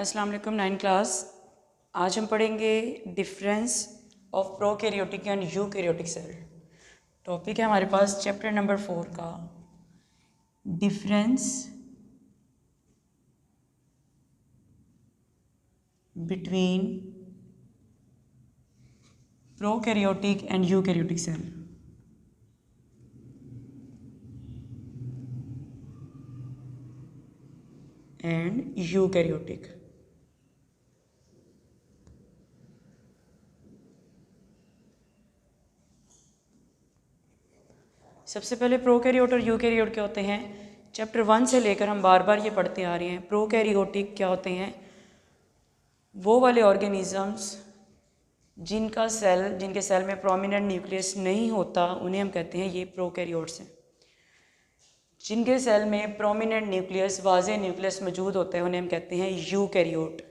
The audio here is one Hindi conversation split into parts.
अस्सलाम वालेकुम 9 क्लास। आज हम पढ़ेंगे difference of prokaryotic and eukaryotic cell. Topic है हमारे पास चैप्टर नंबर 4 का difference between prokaryotic and eukaryotic cell. And eukaryotic. सबसे पहले प्रोकैरियोट और यूकैरियोट क्या होते हैं। चैप्टर 1 से लेकर हम बार बार ये पढ़ते आ रहे हैं। प्रोकैरियोटिक क्या होते हैं? वो वाले ऑर्गेनिजम्स जिनके सेल में प्रोमिनेंट न्यूक्लियस नहीं होता, उन्हें हम कहते हैं ये प्रोकैरियोट्स हैं। जिनके सेल में प्रोमिनेंट न्यूक्लियस, वाज़े न्यूक्लियस मौजूद होता है, उन्हें हम कहते हैं यूकैरियोट।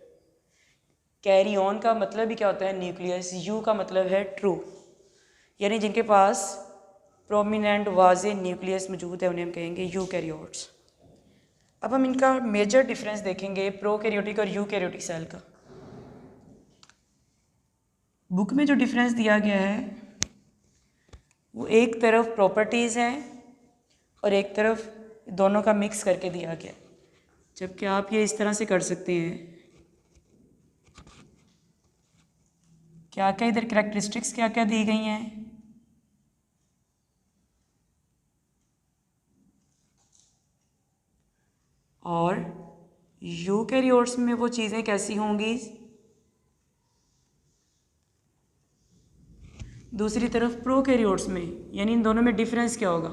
कैरी ऑन का मतलब ही क्या होता है? न्यूक्लियस। यू का मतलब है ट्रू, यानी जिनके पास प्रोमिनेंट वाज़े न्यूक्लियस मौजूद है, उन्हें हम कहेंगे यूकैरियोट्स। अब हम इनका मेजर डिफरेंस देखेंगे प्रोकैरियोटिक और यूकैरियोटिक सेल का। बुक में जो डिफरेंस दिया गया है वो एक तरफ प्रॉपर्टीज़ हैं और एक तरफ दोनों का मिक्स करके दिया गया है। जबकि आप ये इस तरह से कर सकते हैं, क्या क्या इधर कैरेक्टरिस्टिक्स क्या क्या दी गई हैं। और यूकैरियोट्स में वो चीज़ें कैसी होंगी। दूसरी तरफ प्रोकैरियोट्स में, यानी इन दोनों में डिफरेंस क्या होगा।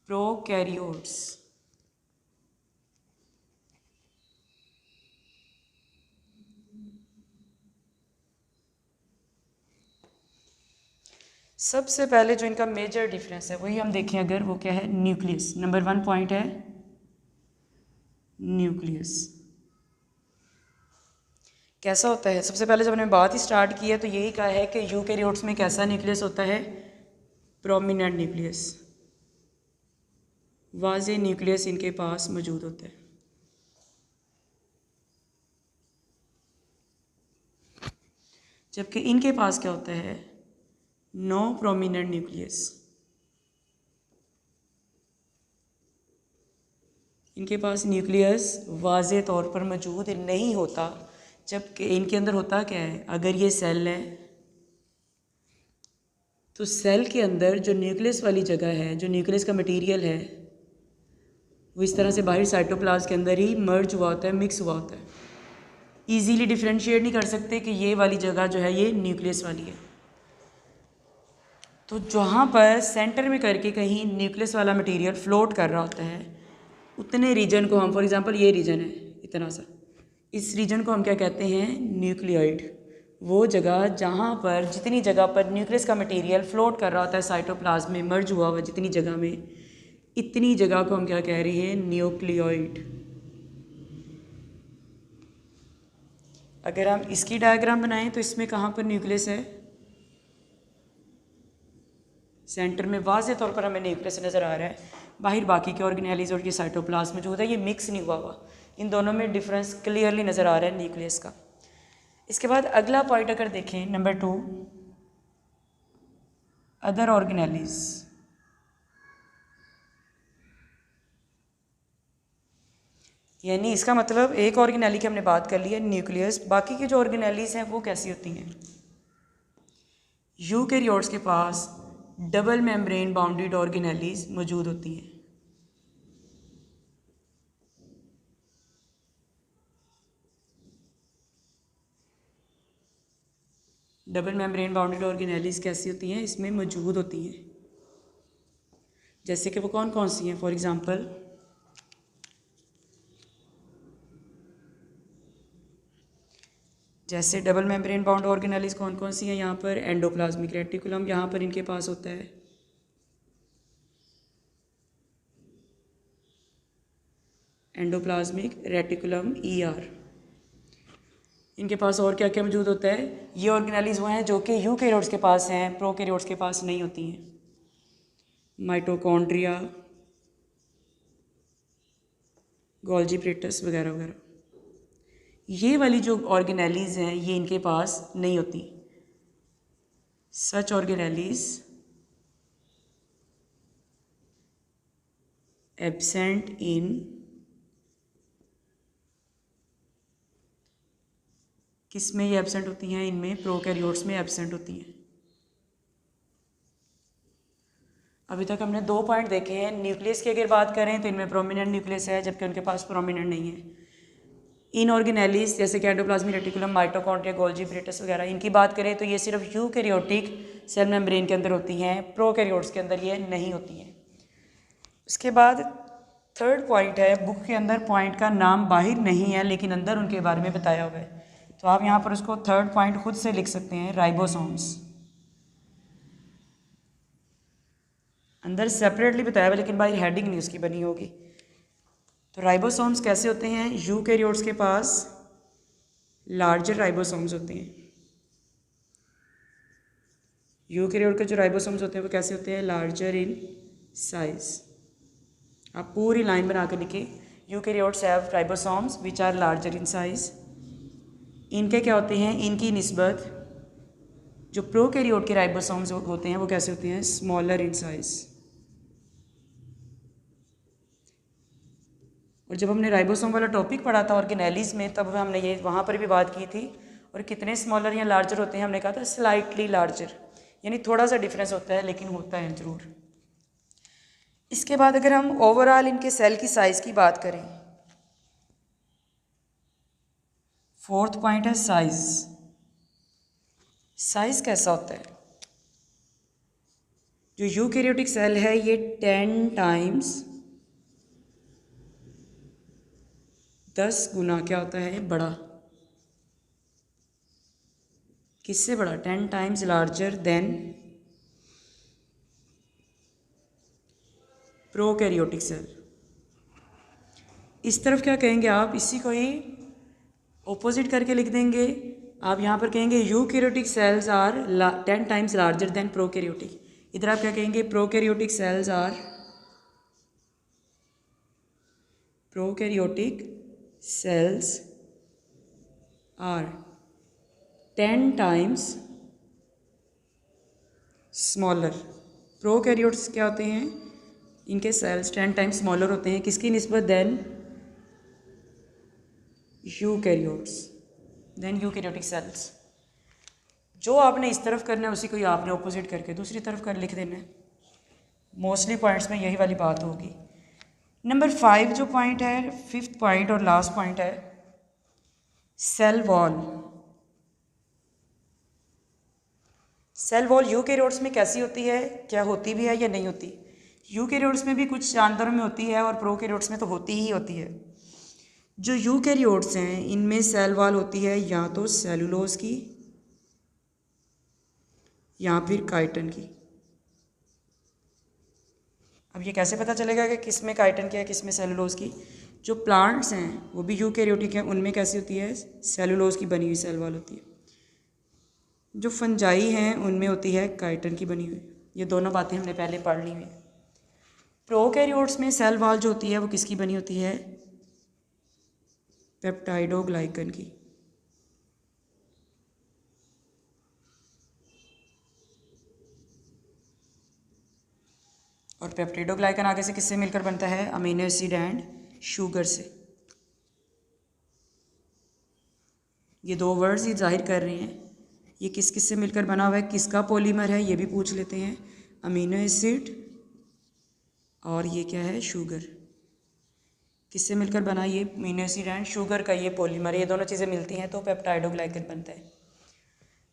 प्रोकैरियोट्स सबसे पहले जो इनका मेजर डिफरेंस है वही हम देखें अगर, वो क्या है? न्यूक्लियस। नंबर 1 पॉइंट है न्यूक्लियस। कैसा होता है? सबसे पहले जब हमने बात ही स्टार्ट की है तो यही कहा है कि यूकैरियोट्स में कैसा न्यूक्लियस होता है? प्रोमिनेंट न्यूक्लियस, वाज़े न्यूक्लियस इनके पास मौजूद होता है। जबकि इनके पास क्या होता है? No prominent nucleus. इनके पास न्यूक्लियस वाज़े तौर पर मौजूद नहीं होता। जबकि इनके अंदर होता क्या है? अगर ये सेल है तो सेल के अंदर जो न्यूक्लियस वाली जगह है, जो न्यूक्लियस का मटेरियल है, वो इस तरह से बाहर साइटोप्लाज्म के अंदर ही मर्ज हुआ होता है, मिक्स हुआ होता है। ईजीली डिफ्रेंशिएट नहीं कर सकते कि ये वाली जगह जो है ये न्यूक्लियस वाली है। तो जहाँ पर सेंटर में करके कहीं न्यूक्लियस वाला मटेरियल फ्लोट कर रहा होता है, उतने रीजन को हम, फॉर एग्जांपल ये रीजन है इतना सा, इस रीजन को हम क्या कहते हैं? न्यूक्लियोइड। वो जगह जहाँ पर, जितनी जगह पर न्यूक्लियस का मटेरियल फ्लोट कर रहा होता है साइटोप्लाज्म में, मर्ज हुआ हुआ जितनी जगह में, इतनी जगह को हम क्या कह रहे हैं? न्यूक्लियोइड। अगर हम इसकी डायग्राम बनाएं तो इसमें कहाँ पर न्यूक्लियस है? सेंटर में वाज़े तौर पर हमें न्यूक्लियस नज़र आ रहा है। बाहर बाकी के ऑर्गेनेलीज और ये साइटोप्लाज्म मौजूद है, ये मिक्स नहीं हुआ हुआ। इन दोनों में डिफरेंस क्लियरली नज़र आ रहा है न्यूक्लियस का। इसके बाद अगला पॉइंट अगर देखें, नंबर 2, अदर ऑर्गेनेलीज। यानी इसका मतलब एक ऑर्गेनेली की हमने बात कर ली है न्यूक्लियस, बाकी की जो ऑर्गेनेलीज हैं वो कैसी होती हैं? यूकैरियोट्स के पास डबल मेम्ब्रेन बाउंडेड ऑर्गेनेलीज मौजूद होती हैं। डबल मेम्ब्रेन बाउंडेड ऑर्गेनेलीज कैसी होती हैं? इसमें मौजूद होती हैं। जैसे कि वो कौन कौन सी हैं? फॉर एग्जांपल, जैसे डबल मेम्ब्रेन बाउंड ऑर्गेनेलीज कौन कौन सी हैं? यहाँ पर एंडोप्लाज्मिक रेटिकुलम यहाँ पर इनके पास होता है, एंडोप्लाज्मिक रेटिकुलम ER। इनके पास और क्या क्या मौजूद होता है? ये ऑर्गेनेलीज वो हैं जो कि यूकैरियोट्स के पास हैं, प्रोकैरियोट्स के पास नहीं होती हैं। माइटोकॉन्ड्रिया, गोल्जी प्रेटस वगैरह वगैरह। ये वाली जो ऑर्गेनेलीज हैं ये इनके पास नहीं होती। सच ऑर्गेनेलीज एब्सेंट इन किस में ये एब्सेंट होती हैं? इनमें प्रोकैरियोट्स में एब्सेंट होती हैं। अभी तक हमने 2 पॉइंट देखे हैं। न्यूक्लियस की अगर बात करें तो इनमें प्रोमिनेंट न्यूक्लियस है जबकि उनके पास प्रोमिनेंट नहीं है। इनऑर्गेनेलीज जैसे कि एंडोप्लाज्मिक रेटिकुलम, माइटोकॉन्ड्रिया, गोल्जी प्रेटस वगैरह, इनकी बात करें तो ये सिर्फ यूकैरियोटिक सेल मेम्ब्रेन के अंदर होती हैं, प्रोकैरियोट्स के अंदर ये नहीं होती हैं। उसके बाद थर्ड पॉइंट है, बुक के अंदर पॉइंट का नाम बाहर नहीं है लेकिन अंदर उनके बारे में बताया हुआ है, तो आप यहाँ पर उसको थर्ड पॉइंट खुद से लिख सकते हैं, राइबोसोम्स। अंदर सेपरेटली बताया हुआ लेकिन बाहर हेडिंग नहीं उसकी बनी होगी। तो राइबोसोम्स कैसे होते हैं? यूकैरियोट्स के पास लार्जर राइबोसोम्स होते हैं। यूकैरियोट के जो राइबोसोम्स होते हैं वो कैसे होते हैं? Larger in size. आप पूरी लाइन बना कर लिखिए, eukaryotes have ribosomes which are larger in size. इनके क्या होते हैं? इनकी निस्बत जो प्रोकैरियोट के राइबोसोम्स होते हैं वो कैसे होते हैं? Smaller in size. और जब हमने राइबोसोम वाला टॉपिक पढ़ा था ऑर्गेनेलीज में तब हमने ये वहाँ पर भी बात की थी। और कितने स्मॉलर या लार्जर होते हैं? हमने कहा था स्लाइटली लार्जर, यानी थोड़ा सा डिफरेंस होता है लेकिन होता है ज़रूर। इसके बाद अगर हम ओवरऑल इनके सेल की साइज़ की बात करें, फोर्थ पॉइंट है साइज। साइज़ कैसा होता है? जो यूकैरियोटिक सेल है ये 10 टाइम्स 10 गुना क्या होता है? बड़ा। किससे बड़ा? 10 times larger than prokaryotic cell. इस तरफ क्या कहेंगे आप? इसी को ही ऑपोजिट करके लिख देंगे। आप यहाँ पर कहेंगे eukaryotic cells are 10 times larger than prokaryotic. इधर आप क्या कहेंगे? Prokaryotic cells are are 10 times smaller. Prokaryotes क्या होते हैं? इनके सेल्स 10 टाइम्स स्मॉलर होते हैं किसकी निस्बत? Then eukaryotic cells. जो आपने इस तरफ करना है उसी को ही आपने ऑपोजिट करके दूसरी तरफ कर लिख देना है। मोस्टली पॉइंट्स में यही वाली बात होगी। नंबर 5 जो पॉइंट है, फिफ्थ पॉइंट और लास्ट पॉइंट है, cell wall. Cell wall eukaryotes में कैसी होती है? क्या होती भी है या नहीं होती? यूकैरियोट्स में भी कुछ जानदारों में होती है और प्रोकैरियोट्स में तो होती ही होती है। जो यूकैरियोट्स हैं इनमें सेल वॉल होती है या तो सेलुलोज की या फिर काइटिन की। अब ये कैसे पता चलेगा कि किस में काइटिन की है किस में सेलुलोज की? जो प्लांट्स हैं वो भी यूकैरियोटिक हैं, उनमें कैसी होती है? सेलुलोज की बनी हुई सेल वॉल होती है। जो फंजाई हैं उनमें होती है काइटिन की बनी हुई। ये दोनों बातें हमने पहले पढ़ ली हुई। प्रोकैरियोट्स में सेल वॉल जो होती है वो किसकी बनी होती है? पेप्टाइडोग्लाइकन की। और पेप्टाइडोग्लाइकन आगे से किससे मिलकर बनता है? अमीनो एसिड एंड शुगर से। ये दो वर्ड्स ही जाहिर कर रहे हैं ये किस किस से मिलकर बना हुआ है, किसका पॉलीमर है ये भी पूछ लेते हैं। अमीनो एसिड और ये क्या है? शुगर। किससे मिलकर बना? ये अमीनो एसिड एंड शुगर का ये पॉलीमर, ये दोनों चीज़ें मिलती हैं तो पेप्टाइडोग्लाइकन बनता है।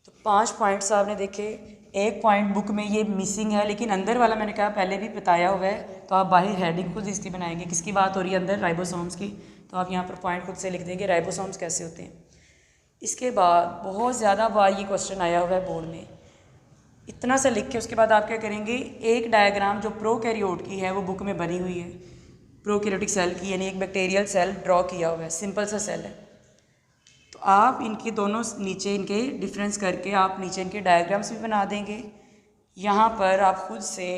तो 5 पॉइंट्स आपने देखे। एक पॉइंट बुक में ये मिसिंग है लेकिन अंदर वाला मैंने कहा पहले भी बताया हुआ है, तो आप बाहर हेडिंग खुद इसकी बनाएंगे। किसकी बात हो रही है? अंदर राइबोसोम्स की। तो आप यहाँ पर पॉइंट खुद से लिख देंगे राइबोसोम्स कैसे होते हैं। इसके बाद बहुत ज़्यादा बार ये क्वेश्चन आया हुआ है बोर्ड में, इतना सा लिख के उसके बाद आप क्या करेंगे? एक डायग्राम जो प्रोकैरियोट की है वो बुक में बनी हुई है, प्रोकैरियोटिक सेल की, यानी एक बैक्टीरियल सेल ड्रॉ किया हुआ है, सिंपल सा सेल है। तो आप इनके दोनों नीचे इनके डिफरेंस करके आप नीचे इनके डायग्राम्स भी बना देंगे। यहाँ पर आप खुद से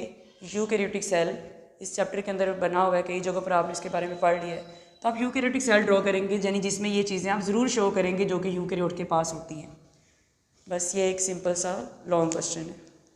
यूकैरियोटिक सेल इस चैप्टर के अंदर बना हुआ है, कई जगहों पर आपने इसके बारे में पढ़ लिया है, तो आप यूकैरियोटिक सेल ड्रॉ करेंगे, यानी जिसमें ये चीज़ें आप ज़रूर शो करेंगे जो कि यूकैरियोट के पास होती हैं। बस ये एक सिंपल सा लॉन्ग क्वेश्चन है।